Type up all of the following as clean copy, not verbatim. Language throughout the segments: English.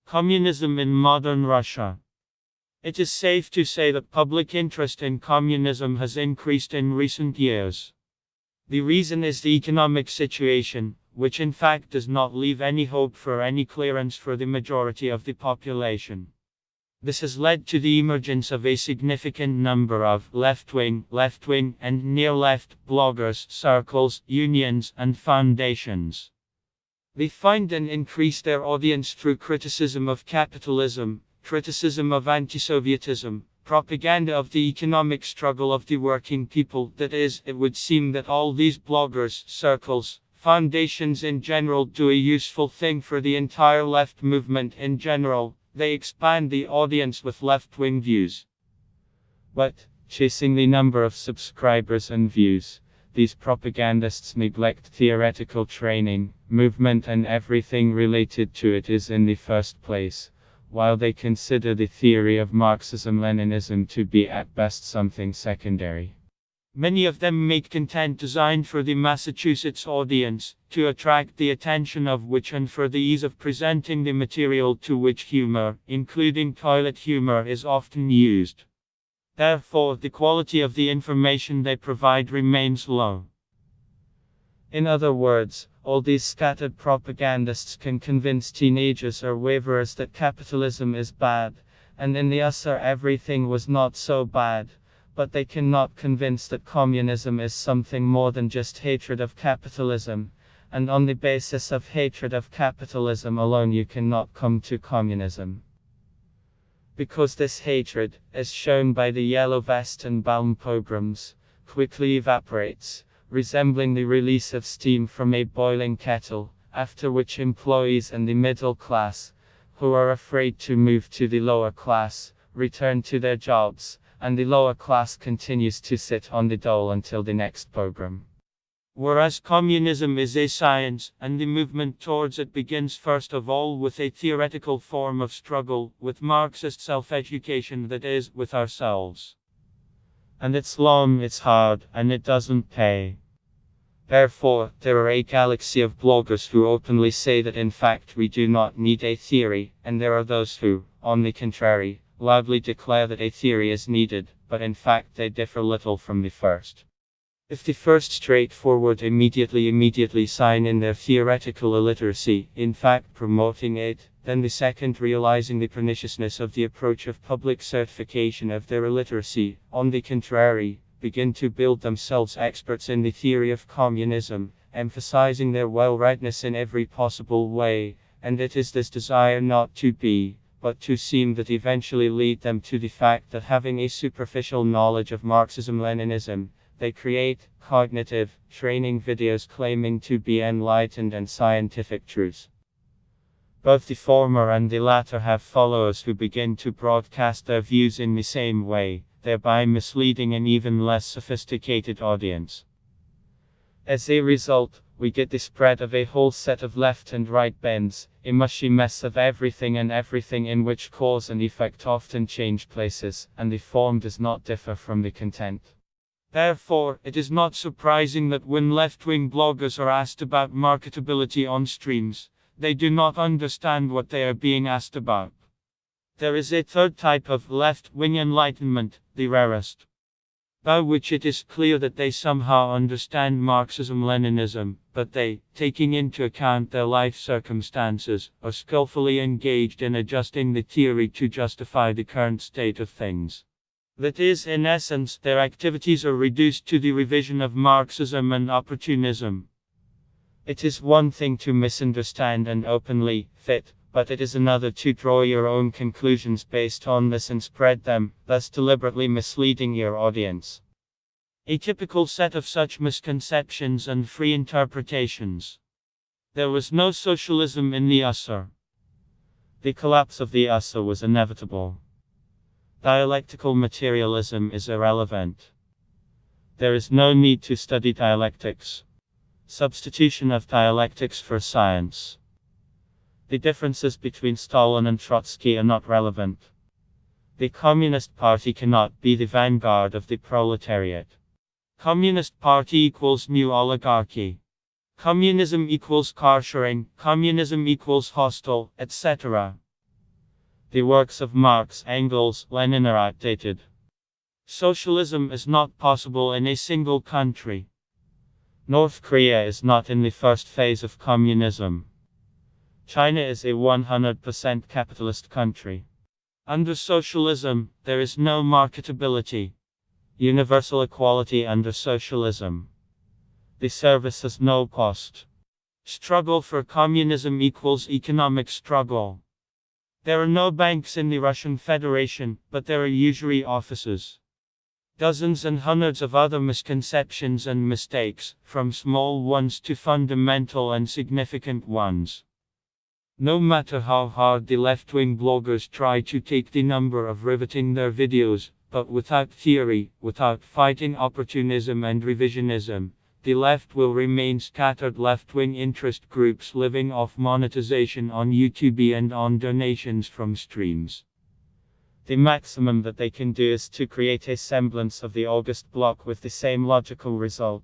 Communism in modern Russia. It is safe to say that public interest in communism has increased in recent years. The reason is the economic situation, which in fact does not leave any hope for any clearance for the majority of the population. This has led to the emergence of a significant number of left-wing, and near-left bloggers, circles, unions, and foundations. They find and increase their audience through criticism of capitalism, criticism of anti-Sovietism, propaganda of the economic struggle of the working people. That is, it would seem that all these bloggers, circles, foundations in general do a useful thing for the entire left movement in general. They expand the audience with left-wing views. But, chasing the number of subscribers and views, these propagandists neglect theoretical training, movement and everything related to it is in the first place, while they consider the theory of Marxism-Leninism to be at best something secondary. Many of them make content designed for the Massachusetts audience, to attract the attention of which and for the ease of presenting the material to which humor, including toilet humor, is often used. Therefore, the quality of the information they provide remains low. In other words, all these scattered propagandists can convince teenagers or waverers that capitalism is bad, and in the USSR everything was not so bad, but they cannot convince that communism is something more than just hatred of capitalism, and on the basis of hatred of capitalism alone you cannot come to communism. Because this hatred, as shown by the Yellow Vest and Balm pogroms, quickly evaporates, resembling the release of steam from a boiling kettle, after which employees and the middle class, who are afraid to move to the lower class, return to their jobs, and the lower class continues to sit on the dole until the next pogrom. Whereas communism is a science, and the movement towards it begins first of all with a theoretical form of struggle, with Marxist self-education, that is, with ourselves. And it's long, it's hard, and it doesn't pay. Therefore, there are a galaxy of bloggers who openly say that in fact we do not need a theory, and there are those who, on the contrary, loudly declare that a theory is needed, but in fact they differ little from the first. If the first straightforward immediately sign in their theoretical illiteracy, in fact promoting it, then the second realizing the perniciousness of the approach of public certification of their illiteracy, on the contrary, begin to build themselves experts in the theory of communism, emphasizing their well-rightness in every possible way, and it is this desire not to be, but to seem that eventually lead them to the fact that having a superficial knowledge of Marxism-Leninism, they create cognitive training videos claiming to be enlightened and scientific truths. Both the former and the latter have followers who begin to broadcast their views in the same way, thereby misleading an even less sophisticated audience. As a result, we get the spread of a whole set of left and right bends, a mushy mess of everything and everything in which cause and effect often change places, and the form does not differ from the content. Therefore, it is not surprising that when left-wing bloggers are asked about marketability on streams, they do not understand what they are being asked about. There is a third type of left-wing enlightenment, the rarest, by which it is clear that they somehow understand Marxism-Leninism, but they, taking into account their life circumstances, are skillfully engaged in adjusting the theory to justify the current state of things. That is, in essence, their activities are reduced to the revision of Marxism and opportunism. It is one thing to misunderstand and openly fit, but it is another to draw your own conclusions based on this and spread them, thus deliberately misleading your audience. A typical set of such misconceptions and free interpretations. There was no socialism in the USSR. The collapse of the USSR was inevitable. Dialectical materialism is irrelevant. There is no need to study dialectics. Substitution of dialectics for science. The differences between Stalin and Trotsky are not relevant. The Communist Party cannot be the vanguard of the proletariat. Communist Party equals new oligarchy. Communism equals car sharing, communism equals hostile, etc. The works of Marx, Engels, Lenin are outdated. Socialism is not possible in a single country. North Korea is not in the first phase of communism. China is a 100% capitalist country. Under socialism, there is no marketability. Universal equality under socialism. The service has no cost. Struggle for communism equals economic struggle. There are no banks in the Russian Federation, but there are usury offices. Dozens and hundreds of other misconceptions and mistakes, from small ones to fundamental and significant ones. No matter how hard the left-wing bloggers try to take the number of riveting their videos, but without theory, without fighting opportunism and revisionism, the left will remain scattered left-wing interest groups living off monetization on YouTube and on donations from streams. The maximum that they can do is to create a semblance of the August Bloc with the same logical result.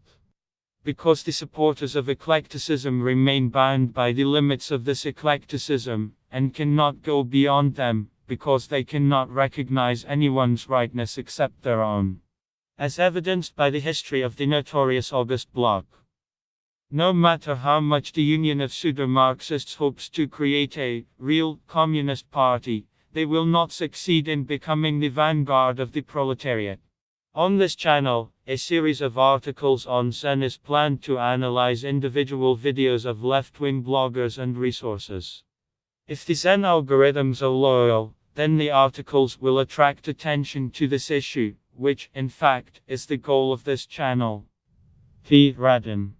Because the supporters of eclecticism remain bound by the limits of this eclecticism, and cannot go beyond them, because they cannot recognize anyone's rightness except their own. As evidenced by the history of the notorious August Bloc. No matter how much the Union of Pseudo-Marxists hopes to create a real communist party, they will not succeed in becoming the vanguard of the proletariat. On this channel, a series of articles on Zen is planned to analyze individual videos of left-wing bloggers and resources. If the Zen algorithms are loyal, then the articles will attract attention to this issue, which, in fact, is the goal of this channel. P. Radin.